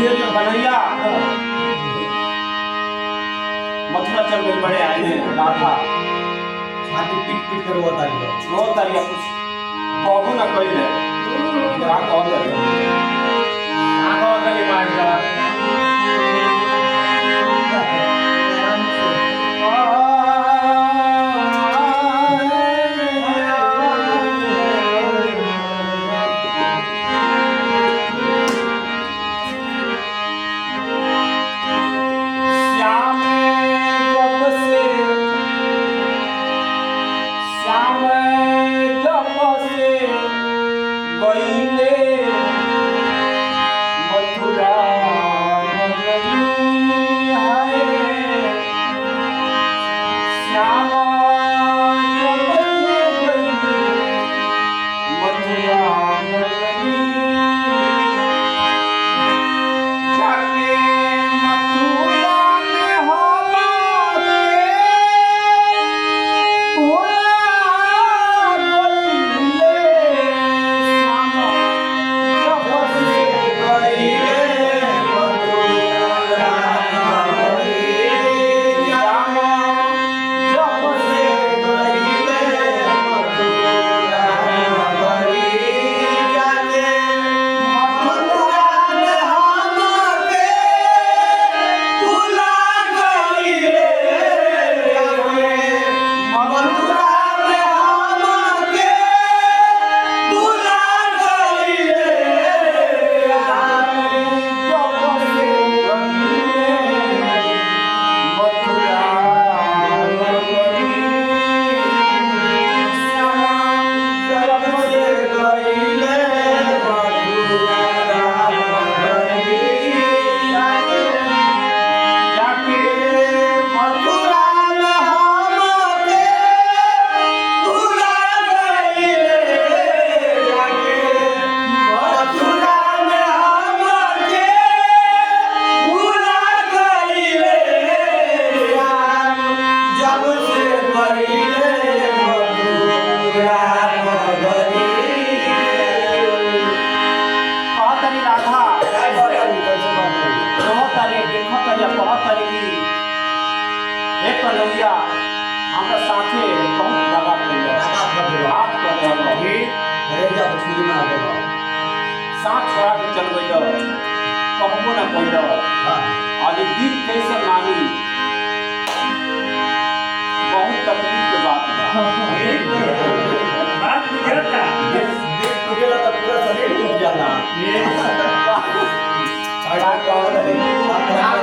कन्हैया मथुरा चल गए बड़े आए हैं राधा छाती पीट पीट कर वो तारिया कुछ कहू ना कइले क्या कह दे क्या कह दे मास्टर कन्हैया हमरा साथे बहुत दगा कइले बात करे रही अरे जा छुरी मार दे साथ छोड़ा के चल गइल कहबो ना कइल हां आज दिन कैसे मानी बहुत तकलीफ के बात बा बात बुझाता देख टूटेला तो पूरा शरीर टूट जाला ये क्या कह रहे